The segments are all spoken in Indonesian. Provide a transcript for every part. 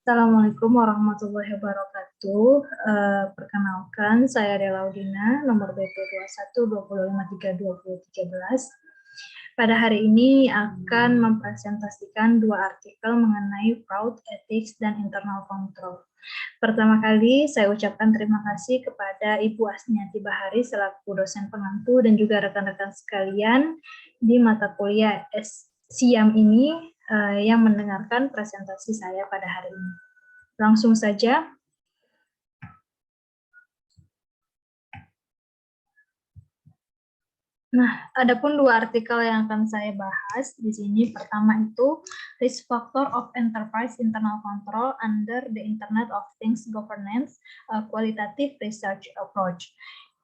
Assalamualaikum warahmatullahi wabarakatuh. Perkenalkan, saya Delaudina, nomor BP 21 Pada hari ini akan mempresentasikan dua artikel mengenai fraud, ethics, dan internal control. Pertama kali, saya ucapkan terima kasih kepada Ibu Asniati Bahari selaku dosen pengampu dan juga rekan-rekan sekalian di mata kuliah SIAM ini yang mendengarkan presentasi saya pada hari ini. Langsung saja. Nah, adapun dua artikel yang akan saya bahas di sini. Pertama itu Risk Factor of Enterprise Internal Control under the Internet of Things Governance, a Qualitative Research Approach.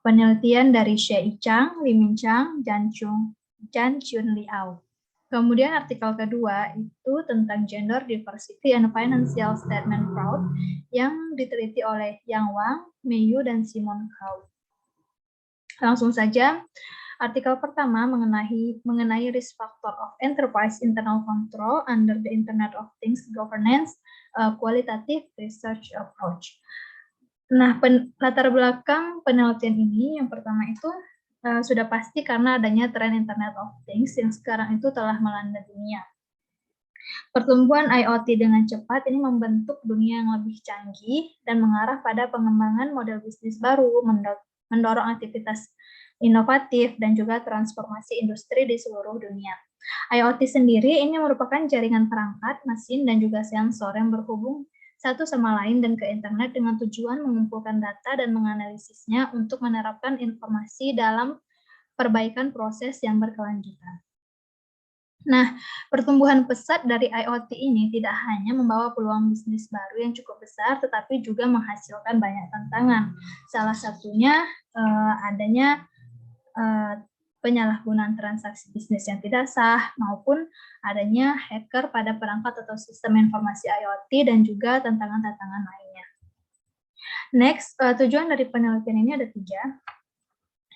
Penelitian dari Xie Chang, Li Minchang, Jan Chun Liao. Kemudian artikel kedua itu tentang Gender Diversity and Financial Statement Fraud yang diteliti oleh Yang Wang, Meiyu, dan Simon Kau. Langsung saja. Artikel pertama mengenai risk factor of enterprise internal control under the Internet of Things Governance, qualitative research approach. Nah, latar belakang penelitian ini yang pertama itu sudah pasti karena adanya tren Internet of Things yang sekarang itu telah melanda dunia. Pertumbuhan IoT dengan cepat ini membentuk dunia yang lebih canggih dan mengarah pada pengembangan model bisnis baru, mendorong aktivitas inovatif, dan juga transformasi industri di seluruh dunia. IoT sendiri ini merupakan jaringan perangkat, mesin, dan juga sensor yang berhubung satu sama lain dan ke internet dengan tujuan mengumpulkan data dan menganalisisnya untuk menerapkan informasi dalam perbaikan proses yang berkelanjutan. Nah, pertumbuhan pesat dari IoT ini tidak hanya membawa peluang bisnis baru yang cukup besar, tetapi juga menghasilkan banyak tantangan. Salah satunya adanya penyalahgunaan transaksi bisnis yang tidak sah, maupun adanya hacker pada perangkat atau sistem informasi IoT, dan juga tantangan-tantangan lainnya. Next, tujuan dari penelitian ini ada 3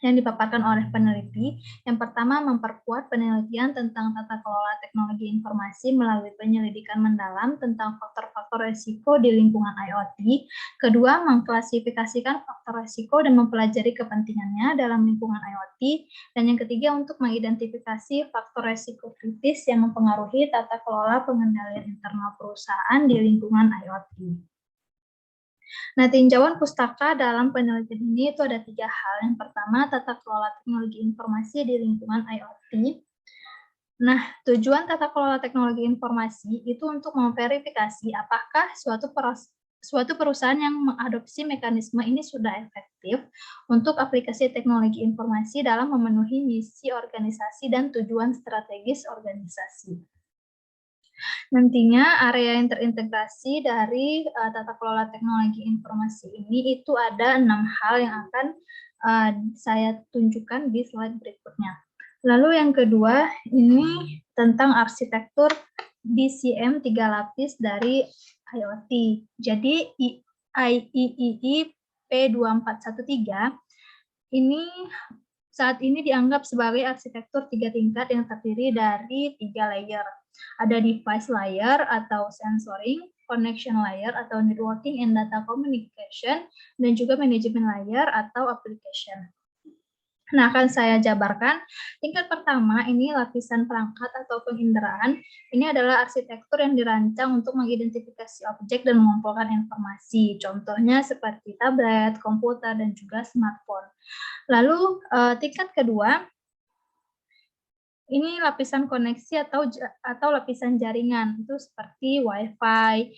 yang dipaparkan oleh peneliti. Yang pertama, memperkuat penelitian tentang tata kelola teknologi informasi melalui penyelidikan mendalam tentang faktor-faktor risiko di lingkungan IoT. Kedua, mengklasifikasikan faktor risiko dan mempelajari kepentingannya dalam lingkungan IoT. Dan yang ketiga, untuk mengidentifikasi faktor risiko kritis yang mempengaruhi tata kelola pengendalian internal perusahaan di lingkungan IoT. Nah, tinjauan pustaka dalam penelitian ini itu ada 3 hal. Yang pertama, tata kelola teknologi informasi di lingkungan IoT. Nah, tujuan tata kelola teknologi informasi itu untuk memverifikasi apakah suatu perusahaan yang mengadopsi mekanisme ini sudah efektif untuk aplikasi teknologi informasi dalam memenuhi misi organisasi dan tujuan strategis organisasi. Nantinya area yang terintegrasi dari tata kelola teknologi informasi ini itu ada 6 hal yang akan saya tunjukkan di slide berikutnya. Lalu yang kedua ini tentang arsitektur DCM 3 lapis dari IoT. Jadi IEEE P2413 ini saat ini dianggap sebagai arsitektur 3 tingkat yang terdiri dari 3 layer. Ada device layer atau sensoring, connection layer atau networking and data communication, dan juga management layer atau application. Nah, akan saya jabarkan. Tingkat pertama ini lapisan perangkat atau penginderaan. Ini adalah arsitektur yang dirancang untuk mengidentifikasi objek dan mengumpulkan informasi. Contohnya seperti tablet, komputer, dan juga smartphone. Lalu tingkat kedua, ini lapisan koneksi atau lapisan jaringan, itu seperti Wi-Fi,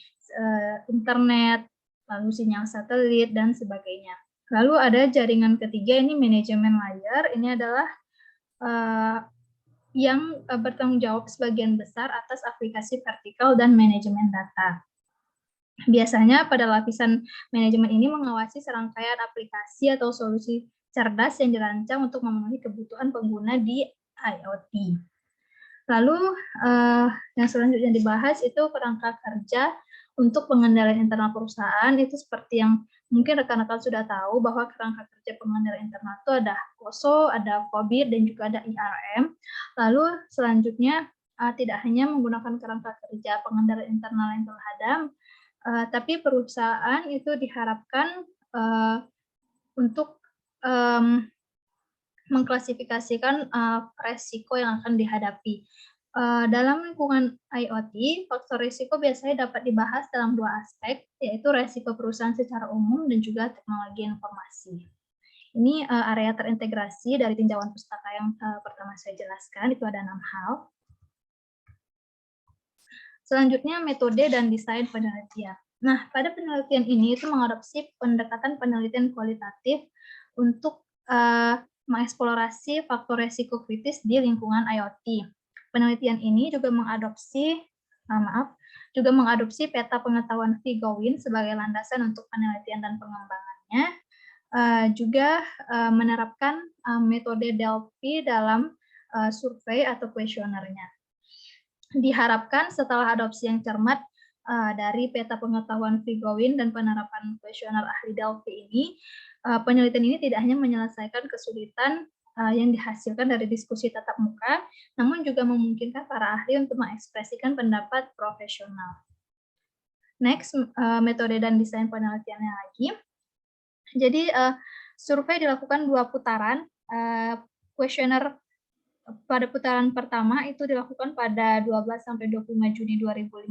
internet, lalu sinyal satelit, dan sebagainya. Lalu ada jaringan ketiga, ini manajemen layer. Ini adalah yang bertanggung jawab sebagian besar atas aplikasi vertikal dan manajemen data. Biasanya pada lapisan manajemen ini mengawasi serangkaian aplikasi atau solusi cerdas yang dirancang untuk memenuhi kebutuhan pengguna di IoT. Lalu yang selanjutnya dibahas itu kerangka kerja untuk pengendalian internal perusahaan. Itu seperti yang mungkin rekan-rekan sudah tahu bahwa kerangka kerja pengendalian internal itu ada COSO, ada COBIT, dan juga ada IRM. Lalu selanjutnya tidak hanya menggunakan kerangka kerja pengendalian internal yang telah ada, Tapi perusahaan itu diharapkan untuk mengklasifikasikan resiko yang akan dihadapi. Dalam lingkungan IoT, faktor risiko biasanya dapat dibahas dalam dua aspek, yaitu resiko perusahaan secara umum dan juga teknologi informasi. Ini area terintegrasi dari tinjauan pustaka yang pertama saya jelaskan, itu ada 6 hal. Selanjutnya, metode dan desain penelitian. Nah, pada penelitian ini itu mengadopsi pendekatan penelitian kualitatif untuk mengeksplorasi faktor resiko kritis di lingkungan IoT. Penelitian ini juga mengadopsi peta pengetahuan Figowin sebagai landasan untuk penelitian dan pengembangannya. Juga menerapkan metode Delphi dalam survei atau kuesionernya. Diharapkan setelah adopsi yang cermat dari peta pengetahuan Figowin dan penerapan kuesioner ahli Delphi ini, penelitian ini tidak hanya menyelesaikan kesulitan yang dihasilkan dari diskusi tatap muka, namun juga memungkinkan para ahli untuk mengekspresikan pendapat profesional. Next, metode dan desain penelitiannya lagi. Jadi, survei dilakukan 2 putaran. Kuesioner pada putaran pertama itu dilakukan pada 12-25 Juni 2015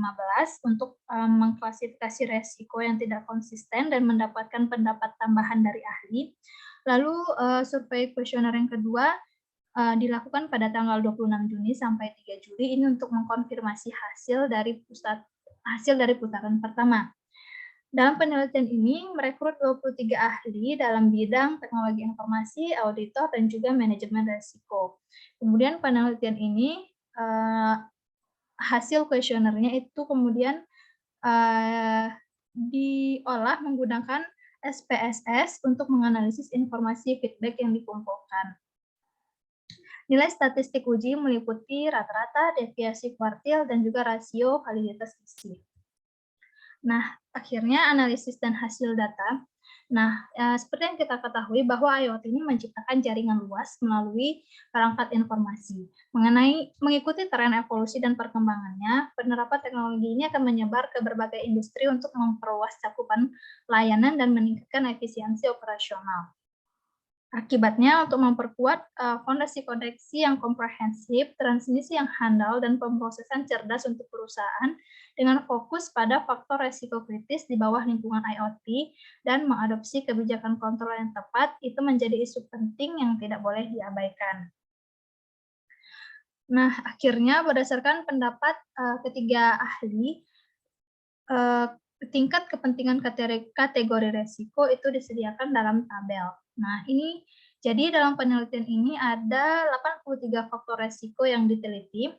untuk mengklasifikasi resiko yang tidak konsisten dan mendapatkan pendapat tambahan dari ahli. Lalu survei kuesioner yang kedua dilakukan pada tanggal 26 Juni sampai 3 Juli ini untuk mengkonfirmasi hasil dari putaran pertama. Dalam penelitian ini merekrut 23 ahli dalam bidang teknologi informasi, auditor, dan juga manajemen risiko. Kemudian penelitian ini hasil kuesionernya itu kemudian diolah menggunakan SPSS untuk menganalisis informasi feedback yang dikumpulkan. Nilai statistik uji meliputi rata-rata, deviasi kuartil, dan juga rasio validitas isi. Nah, akhirnya analisis dan hasil data. Nah, seperti yang kita ketahui bahwa IoT ini menciptakan jaringan luas melalui perangkat informasi. Mengikuti tren evolusi dan perkembangannya, penerapan teknologi ini akan menyebar ke berbagai industri untuk memperluas cakupan layanan dan meningkatkan efisiensi operasional. Akibatnya, untuk memperkuat fondasi koneksi yang komprehensif, transmisi yang handal, dan pemrosesan cerdas untuk perusahaan dengan fokus pada faktor resiko kritis di bawah lingkungan IoT dan mengadopsi kebijakan kontrol yang tepat, itu menjadi isu penting yang tidak boleh diabaikan. Nah, akhirnya berdasarkan pendapat ketiga ahli, tingkat kepentingan kategori resiko itu disediakan dalam tabel. Nah, ini jadi dalam penelitian ini ada 83 faktor resiko yang diteliti,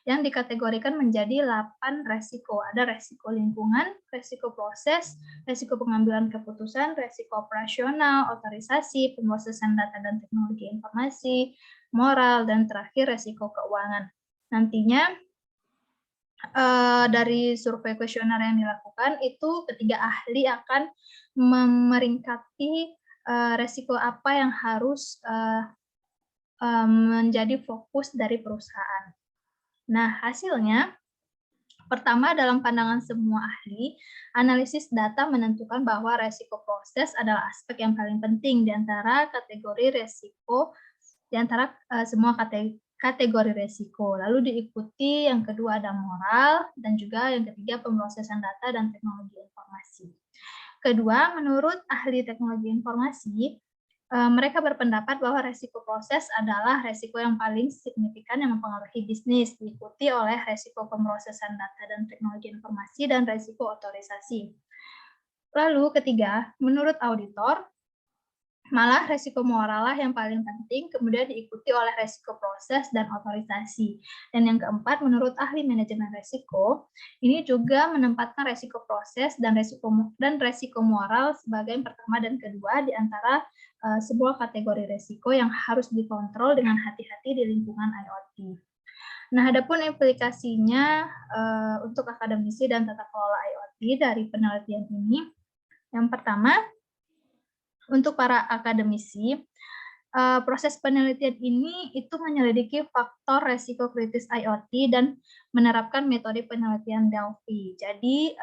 yang dikategorikan menjadi 8 resiko. Ada resiko lingkungan, resiko proses, resiko pengambilan keputusan, resiko operasional, otorisasi, pemrosesan data dan teknologi informasi, moral, dan terakhir resiko keuangan. Nantinya dari survei kuesioner yang dilakukan, itu ketiga ahli akan memeringkati resiko apa yang harus menjadi fokus dari perusahaan. Nah, hasilnya, pertama, dalam pandangan semua ahli, analisis data menentukan bahwa resiko proses adalah aspek yang paling penting di antara kategori resiko, di antara semua kategori resiko. Lalu diikuti yang kedua ada moral, dan juga yang ketiga pemrosesan data dan teknologi informasi. Kedua, menurut ahli teknologi informasi, mereka berpendapat bahwa resiko proses adalah resiko yang paling signifikan yang mempengaruhi bisnis, diikuti oleh resiko pemrosesan data dan teknologi informasi, dan resiko otorisasi. Lalu ketiga, menurut auditor, malah resiko moral lah yang paling penting, kemudian diikuti oleh resiko proses dan otorisasi. Dan yang keempat, menurut ahli manajemen resiko, ini juga menempatkan resiko proses dan resiko moral sebagai yang pertama dan kedua di antara sebuah kategori resiko yang harus dikontrol dengan hati-hati di lingkungan IoT. Nah, adapun implikasinya untuk akademisi dan tata kelola IoT dari penelitian ini, yang pertama, untuk para akademisi, proses penelitian ini itu menyelidiki faktor resiko kritis IoT dan menerapkan metode penelitian Delphi. Jadi,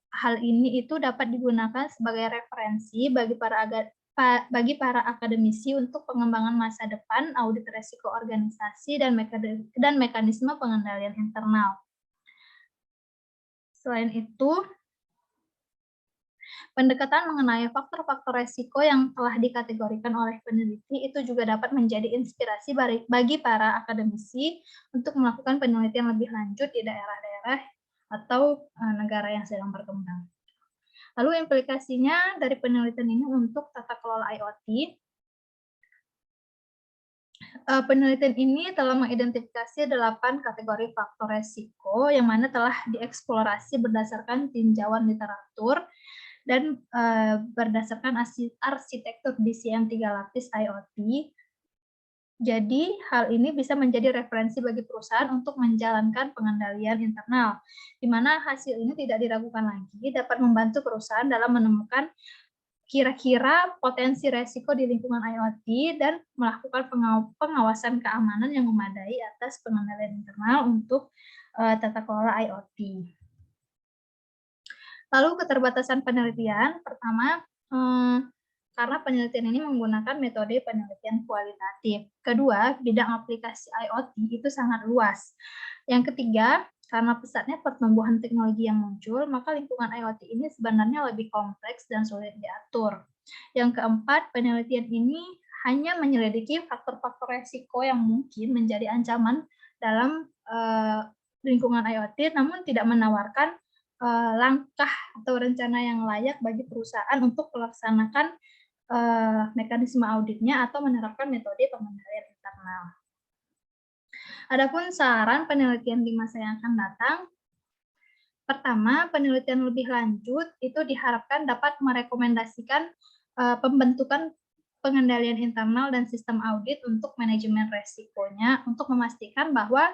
hal ini itu dapat digunakan sebagai referensi bagi para akademisi untuk pengembangan masa depan, audit resiko organisasi, dan mekanisme pengendalian internal. Selain itu, pendekatan mengenai faktor-faktor resiko yang telah dikategorikan oleh peneliti itu juga dapat menjadi inspirasi bagi para akademisi untuk melakukan penelitian lebih lanjut di daerah-daerah atau negara yang sedang berkembang. Lalu implikasinya dari penelitian ini untuk tata kelola IoT. Penelitian ini telah mengidentifikasi 8 kategori faktor resiko yang mana telah dieksplorasi berdasarkan tinjauan literatur dan berdasarkan arsitektur DCM 3 lapis IoT. Jadi, hal ini bisa menjadi referensi bagi perusahaan untuk menjalankan pengendalian internal, di mana hasil ini tidak diragukan lagi, dapat membantu perusahaan dalam menemukan kira-kira potensi resiko di lingkungan IoT dan melakukan pengawasan keamanan yang memadai atas pengendalian internal untuk tata kelola IoT. Lalu keterbatasan penelitian, pertama, karena penelitian ini menggunakan metode penelitian kualitatif. Kedua, bidang aplikasi IoT itu sangat luas. Yang ketiga, karena pesatnya pertumbuhan teknologi yang muncul, maka lingkungan IoT ini sebenarnya lebih kompleks dan sulit diatur. Yang keempat, penelitian ini hanya menyelidiki faktor-faktor resiko yang mungkin menjadi ancaman dalam lingkungan IoT, namun tidak menawarkan langkah atau rencana yang layak bagi perusahaan untuk melaksanakan mekanisme auditnya atau menerapkan metode pengendalian internal. Adapun saran penelitian di masa yang akan datang, pertama, penelitian lebih lanjut itu diharapkan dapat merekomendasikan pembentukan pengendalian internal dan sistem audit untuk manajemen resikonya untuk memastikan bahwa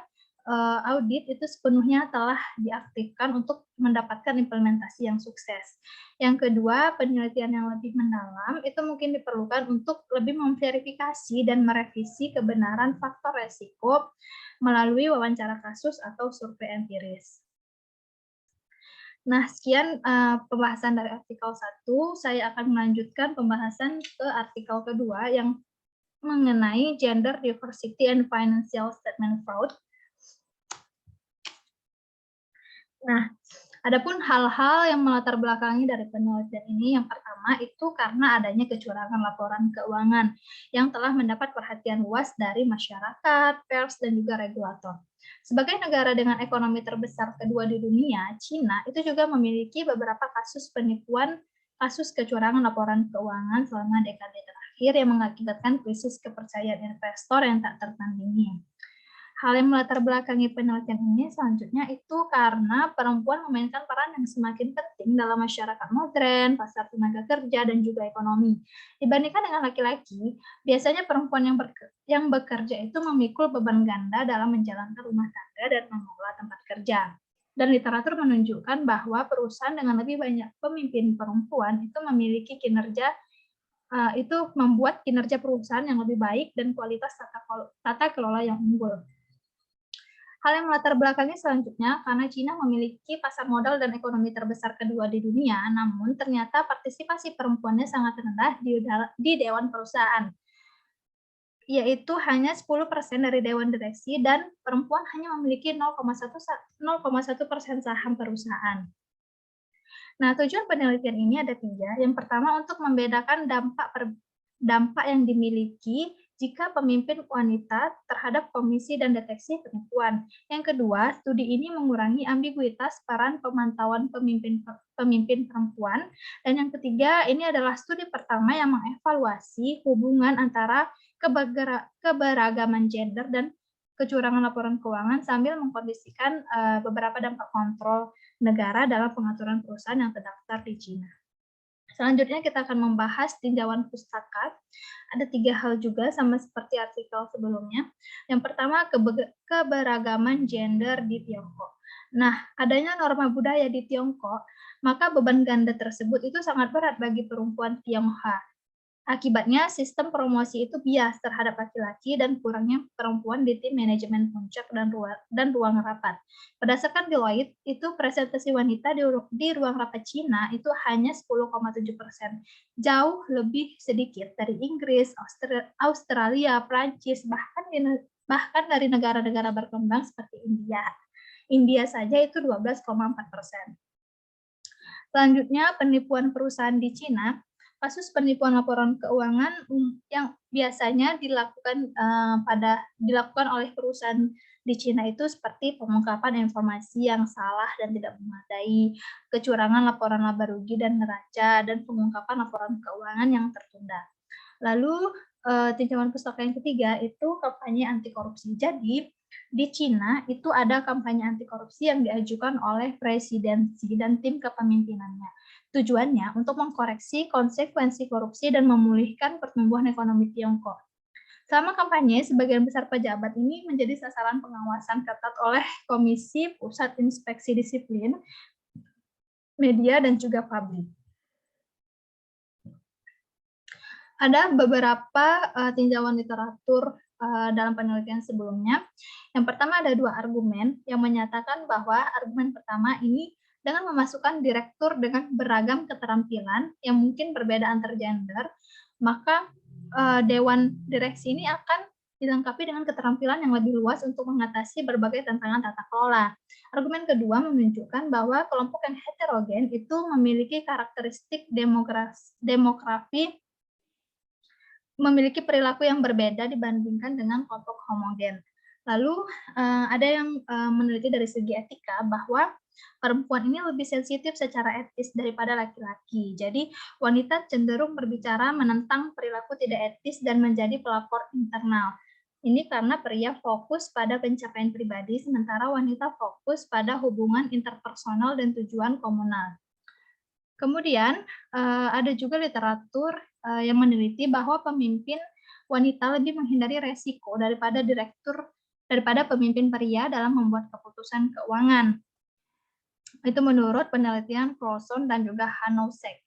audit itu sepenuhnya telah diaktifkan untuk mendapatkan implementasi yang sukses. Yang kedua, penelitian yang lebih mendalam itu mungkin diperlukan untuk lebih memverifikasi dan merevisi kebenaran faktor resiko melalui wawancara kasus atau survei empiris. Nah, sekian pembahasan dari artikel 1. Saya akan melanjutkan pembahasan ke artikel kedua yang mengenai gender diversity and financial statement fraud. Nah, adapun hal-hal yang melatar belakangi dari penelitian ini, yang pertama itu karena adanya kecurangan laporan keuangan yang telah mendapat perhatian luas dari masyarakat, pers, dan juga regulator. Sebagai negara dengan ekonomi terbesar kedua di dunia, China itu juga memiliki beberapa kasus penipuan, kasus kecurangan laporan keuangan selama dekade terakhir yang mengakibatkan krisis kepercayaan investor yang tak tertandingi. Hal yang melatar belakangi penelitian ini selanjutnya itu karena perempuan memainkan peran yang semakin penting dalam masyarakat modern, pasar tenaga kerja, dan juga ekonomi. Dibandingkan dengan laki-laki, biasanya perempuan yang bekerja itu memikul beban ganda dalam menjalankan rumah tangga dan mengelola tempat kerja. Dan literatur menunjukkan bahwa perusahaan dengan lebih banyak pemimpin perempuan itu memiliki kinerja itu membuat kinerja perusahaan yang lebih baik dan kualitas tata kelola yang unggul. Hal yang melatar belakangi selanjutnya, karena China memiliki pasar modal dan ekonomi terbesar kedua di dunia, namun ternyata partisipasi perempuannya sangat rendah di dewan perusahaan, yaitu hanya 10% dari dewan direksi dan perempuan hanya memiliki 0,1% saham perusahaan. Nah, tujuan penelitian ini ada 3. Yang pertama, untuk membedakan dampak yang dimiliki jika pemimpin wanita terhadap komisi dan deteksi penipuan. Yang kedua, studi ini mengurangi ambiguitas peran pemantauan pemimpin perempuan. Dan yang ketiga, ini adalah studi pertama yang mengevaluasi hubungan antara keberagaman gender dan kecurangan laporan keuangan sambil mengkondisikan beberapa dampak kontrol negara dalam pengaturan perusahaan yang terdaftar di China. Selanjutnya kita akan membahas tinjauan pustaka. Ada 3 hal juga sama seperti artikel sebelumnya. Yang pertama, keberagaman gender di Tiongkok. Nah, adanya norma budaya di Tiongkok, maka beban ganda tersebut itu sangat berat bagi perempuan Tionghoa. Akibatnya, sistem promosi itu bias terhadap laki-laki dan kurangnya perempuan di tim manajemen puncak dan ruang rapat. Berdasarkan Deloitte, itu presentasi wanita di ruang rapat Cina itu hanya 10,7%, jauh lebih sedikit dari Inggris, Australia, Prancis, bahkan dari negara-negara berkembang seperti India. India saja itu 12,4%. Selanjutnya, penipuan perusahaan di Cina. Kasus penipuan laporan keuangan yang biasanya dilakukan oleh perusahaan di Cina itu seperti pengungkapan informasi yang salah dan tidak memadai, kecurangan laporan laba rugi dan neraca, dan pengungkapan laporan keuangan yang tertunda. Lalu tinjauan pustaka yang ketiga itu kampanye anti korupsi. Jadi di Cina itu ada kampanye anti korupsi yang diajukan oleh presidensi dan tim kepemimpinannya. Tujuannya untuk mengkoreksi konsekuensi korupsi dan memulihkan pertumbuhan ekonomi Tiongkok. Selama kampanye, sebagian besar pejabat ini menjadi sasaran pengawasan ketat oleh Komisi Pusat Inspeksi Disiplin, media, dan juga publik. Ada beberapa tinjauan literatur dalam penelitian sebelumnya. Yang pertama ada 2 argumen yang menyatakan bahwa argumen pertama ini dengan memasukkan direktur dengan beragam keterampilan yang mungkin berbeda antar gender, maka dewan direksi ini akan dilengkapi dengan keterampilan yang lebih luas untuk mengatasi berbagai tantangan tata kelola. Argumen kedua menunjukkan bahwa kelompok yang heterogen itu memiliki karakteristik demografi memiliki perilaku yang berbeda dibandingkan dengan kelompok homogen. Lalu ada yang meneliti dari segi etika bahwa perempuan ini lebih sensitif secara etis daripada laki-laki. Jadi wanita cenderung berbicara menentang perilaku tidak etis dan menjadi pelapor internal. Ini karena pria fokus pada pencapaian pribadi, sementara wanita fokus pada hubungan interpersonal dan tujuan komunal. Kemudian ada juga literatur yang meneliti bahwa pemimpin wanita lebih menghindari resiko daripada pemimpin pria dalam membuat keputusan keuangan. Itu menurut penelitian Crosson dan juga Hanosek.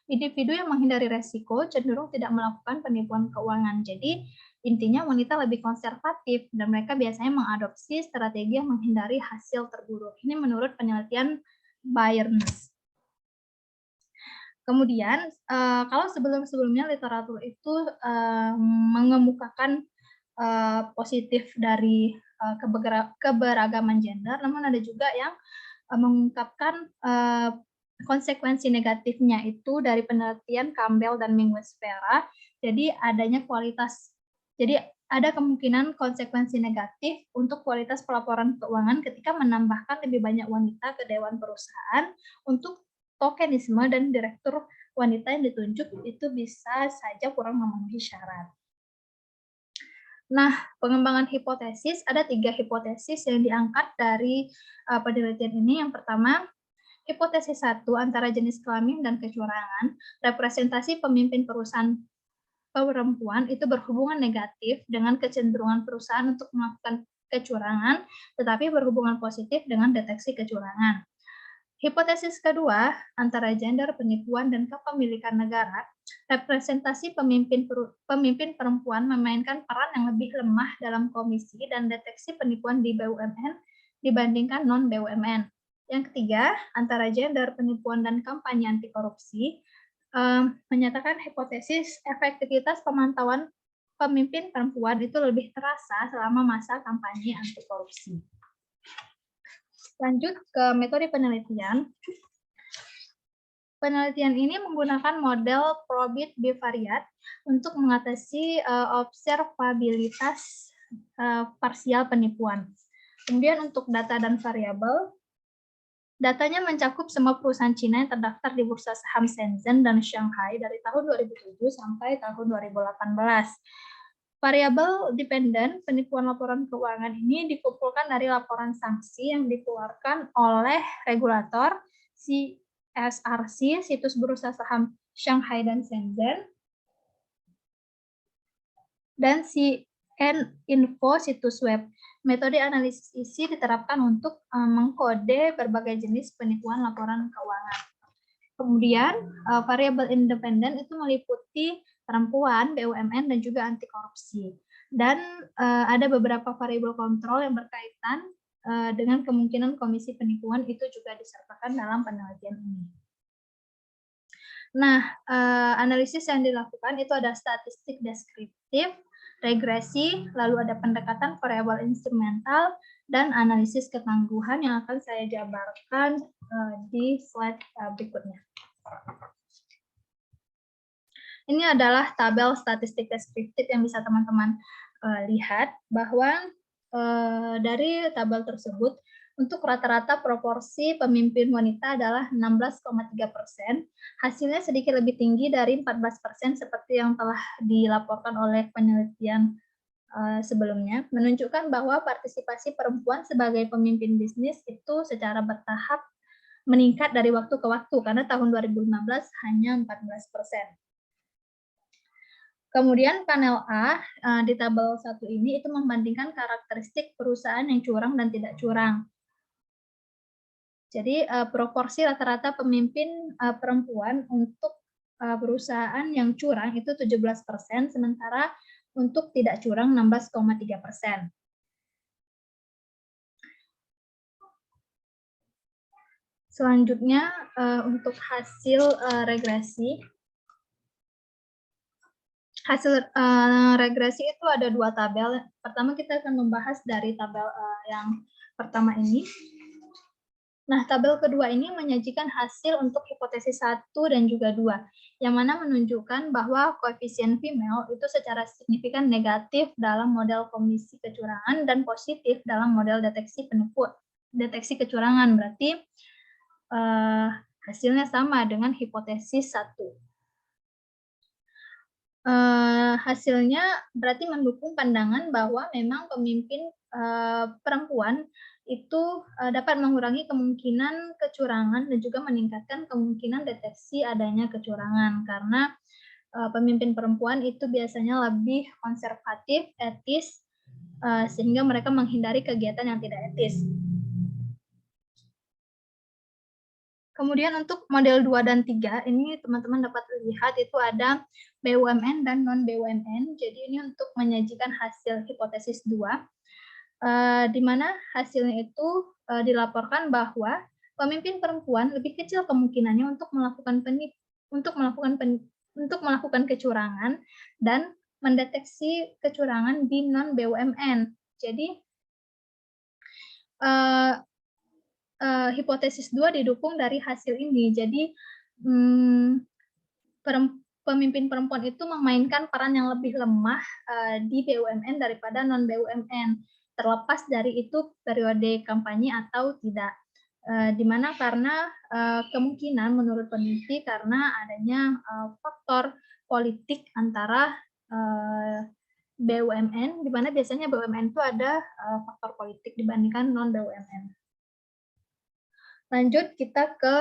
Individu yang menghindari resiko cenderung tidak melakukan penipuan keuangan. Jadi intinya wanita lebih konservatif dan mereka biasanya mengadopsi strategi yang menghindari hasil terburuk. Ini menurut penelitian Bayernes. Kemudian, kalau sebelum-sebelumnya literatur itu mengemukakan positif dari keberagaman gender, namun ada juga yang mengungkapkan konsekuensi negatifnya itu dari penelitian Campbell dan Minguez-Vera. Jadi ada kemungkinan konsekuensi negatif untuk kualitas pelaporan keuangan ketika menambahkan lebih banyak wanita ke dewan perusahaan untuk tokenisme dan direktur wanita yang ditunjuk itu bisa saja kurang memenuhi syarat. Nah, pengembangan hipotesis, ada 3 hipotesis yang diangkat dari penelitian ini. Yang pertama, hipotesis 1 antara jenis kelamin dan kecurangan, representasi pemimpin perusahaan perempuan itu berhubungan negatif dengan kecenderungan perusahaan untuk melakukan kecurangan, tetapi berhubungan positif dengan deteksi kecurangan. Hipotesis kedua, antara gender, penipuan, dan kepemilikan negara, representasi pemimpin perempuan memainkan peran yang lebih lemah dalam komisi dan deteksi penipuan di BUMN dibandingkan non-BUMN. Yang ketiga, antara gender, penipuan, dan kampanye anti korupsi, menyatakan hipotesis efektivitas pemantauan pemimpin perempuan itu lebih terasa selama masa kampanye anti korupsi. Lanjut ke metode penelitian. Penelitian ini menggunakan model probit bivariat untuk mengatasi observabilitas parsial penipuan. Kemudian untuk data dan variabel, datanya mencakup semua perusahaan Cina yang terdaftar di bursa saham Shenzhen dan Shanghai dari tahun 2007 sampai tahun 2018. Variabel dependen penipuan laporan keuangan ini dikumpulkan dari laporan sanksi yang dikeluarkan oleh regulator CSRC, situs bursa saham Shanghai dan Shenzhen, dan CNinfo, situs web. Metode analisis isi diterapkan untuk mengkode berbagai jenis penipuan laporan keuangan. Kemudian, variabel independen itu meliputi perempuan, BUMN, dan juga anti korupsi. Dan ada beberapa variabel kontrol yang berkaitan dengan kemungkinan komisi penipuan itu juga disertakan dalam penelitian ini. Nah, analisis yang dilakukan itu ada statistik deskriptif, regresi, lalu ada pendekatan variabel instrumental, dan analisis ketangguhan yang akan saya jabarkan di slide berikutnya. Ini adalah tabel statistik deskriptif yang bisa teman-teman lihat bahwa dari tabel tersebut untuk rata-rata proporsi pemimpin wanita adalah 16,3%. Hasilnya sedikit lebih tinggi dari 14% seperti yang telah dilaporkan oleh penelitian sebelumnya, menunjukkan bahwa partisipasi perempuan sebagai pemimpin bisnis itu secara bertahap meningkat dari waktu ke waktu, karena tahun 2015 hanya 14%. Kemudian panel A di tabel 1 ini itu membandingkan karakteristik perusahaan yang curang dan tidak curang. Jadi proporsi rata-rata pemimpin perempuan untuk perusahaan yang curang itu 17%, sementara untuk tidak curang 16,3%. Selanjutnya untuk hasil regresi. Hasil regresi itu ada dua tabel. Pertama kita akan membahas dari tabel yang pertama ini. Nah, tabel kedua ini menyajikan hasil untuk hipotesis 1 dan juga 2, yang mana menunjukkan bahwa koefisien female itu secara signifikan negatif dalam model komisi kecurangan dan positif dalam model deteksi kecurangan. Berarti hasilnya sama dengan hipotesis 1. Hasilnya berarti mendukung pandangan bahwa memang pemimpin perempuan itu dapat mengurangi kemungkinan kecurangan dan juga meningkatkan kemungkinan deteksi adanya kecurangan, karena pemimpin perempuan itu biasanya lebih konservatif, etis, sehingga mereka menghindari kegiatan yang tidak etis. Kemudian untuk model 2 dan 3, ini teman-teman dapat lihat itu ada BUMN dan non-BUMN. Jadi ini untuk menyajikan hasil hipotesis 2, di mana hasilnya itu dilaporkan bahwa pemimpin perempuan lebih kecil kemungkinannya untuk melakukan kecurangan dan mendeteksi kecurangan di non-BUMN. Jadi hipotesis 2 didukung dari hasil ini. Jadi pemimpin perempuan itu memainkan peran yang lebih lemah di BUMN daripada non-BUMN, terlepas dari itu periode kampanye atau tidak. Di mana karena kemungkinan menurut peneliti karena adanya faktor politik antara BUMN, di mana biasanya BUMN itu ada faktor politik dibandingkan non-BUMN. Lanjut kita ke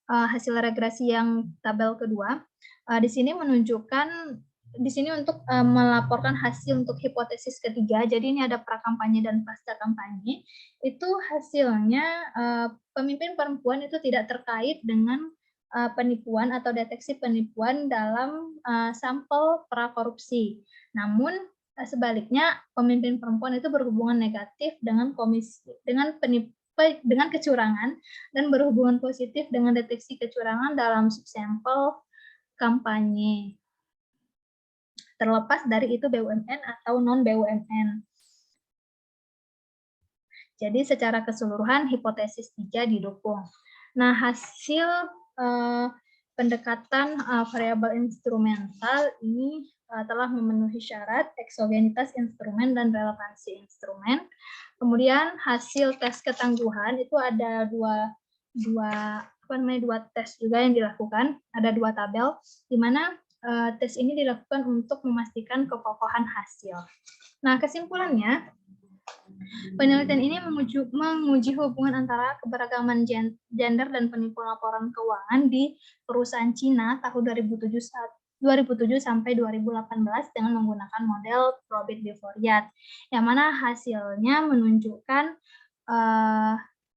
hasil regresi yang tabel kedua. Di sini menunjukkan, di sini untuk melaporkan hasil untuk hipotesis ketiga. Jadi ini ada pra-kampanye dan pasca kampanye. Itu hasilnya pemimpin perempuan itu tidak terkait dengan penipuan atau deteksi penipuan dalam sampel prakorupsi. Namun sebaliknya, pemimpin perempuan itu berhubungan negatif dengan dengan kecurangan dan berhubungan positif dengan deteksi kecurangan dalam subsampel kampanye. Terlepas dari itu BUMN atau non-BUMN. Jadi secara keseluruhan hipotesis 3 didukung. Nah, hasil pendekatan variabel instrumental ini telah memenuhi syarat eksogenitas instrumen dan relevansi instrumen. Kemudian hasil tes ketangguhan itu ada dua tes juga yang dilakukan, ada 2 tabel, di mana tes ini dilakukan untuk memastikan kekokohan hasil. Nah, kesimpulannya, penelitian ini menguji hubungan antara keberagaman gender dan penipuan laporan keuangan di perusahaan Cina tahun 2007 sampai 2018 dengan menggunakan model Probit-Bivoriat, yang mana hasilnya menunjukkan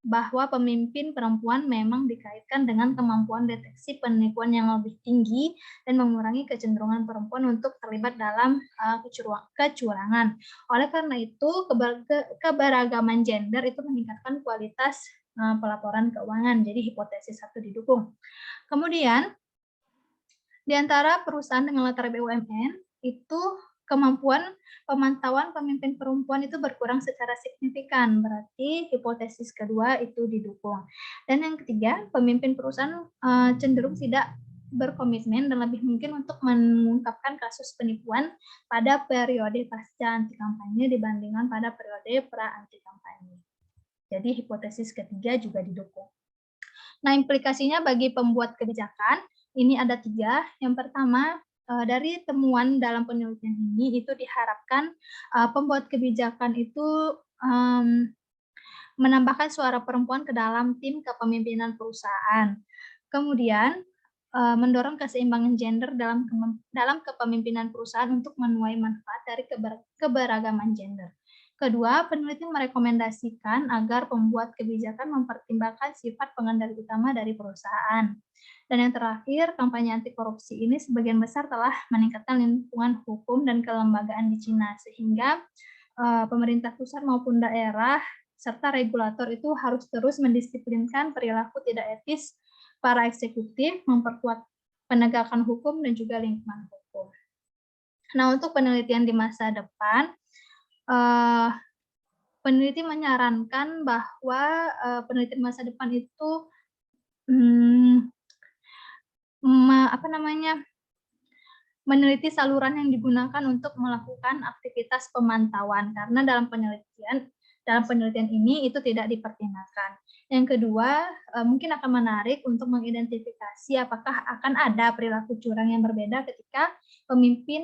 bahwa pemimpin perempuan memang dikaitkan dengan kemampuan deteksi penipuan yang lebih tinggi dan mengurangi kecenderungan perempuan untuk terlibat dalam kecurangan. Oleh karena itu, keberagaman gender itu meningkatkan kualitas pelaporan keuangan. Jadi hipotesis satu didukung. Kemudian, di antara perusahaan dengan latar BUMN itu kemampuan pemantauan pemimpin perempuan itu berkurang secara signifikan, berarti hipotesis kedua itu didukung. Dan yang ketiga, pemimpin perusahaan cenderung tidak berkomitmen dan lebih mungkin untuk mengungkapkan kasus penipuan pada periode pasca anti kampanye dibandingkan pada periode pra anti kampanye. Jadi hipotesis ketiga juga didukung. Nah, implikasinya bagi pembuat kebijakan ini ada 3. Yang pertama, dari temuan dalam penelitian ini itu diharapkan pembuat kebijakan itu menambahkan suara perempuan ke dalam tim kepemimpinan perusahaan. Kemudian mendorong keseimbangan gender dalam kepemimpinan perusahaan untuk menuai manfaat dari keberagaman gender. Kedua, peneliti merekomendasikan agar pembuat kebijakan mempertimbangkan sifat pengendali utama dari perusahaan. Dan yang terakhir, kampanye anti korupsi ini sebagian besar telah meningkatkan lingkungan hukum dan kelembagaan di Cina, sehingga pemerintah pusat maupun daerah serta regulator itu harus terus mendisiplinkan perilaku tidak etis para eksekutif, memperkuat penegakan hukum dan juga lingkungan hukum. Nah, untuk penelitian di masa depan, peneliti menyarankan bahwa penelitian masa depan itu meneliti saluran yang digunakan untuk melakukan aktivitas pemantauan, karena dalam penelitian ini itu tidak dipertimbangkan. Yang kedua, mungkin akan menarik untuk mengidentifikasi apakah akan ada perilaku curang yang berbeda ketika pemimpin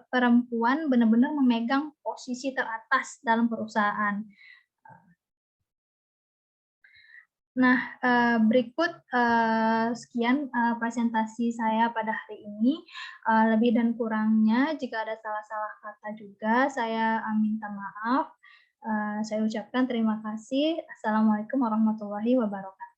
perempuan benar-benar memegang posisi teratas dalam perusahaan. Nah, berikut sekian presentasi saya pada hari ini. Lebih dan kurangnya, jika ada salah-salah kata juga, saya minta maaf. Saya ucapkan terima kasih. Assalamualaikum warahmatullahi wabarakatuh.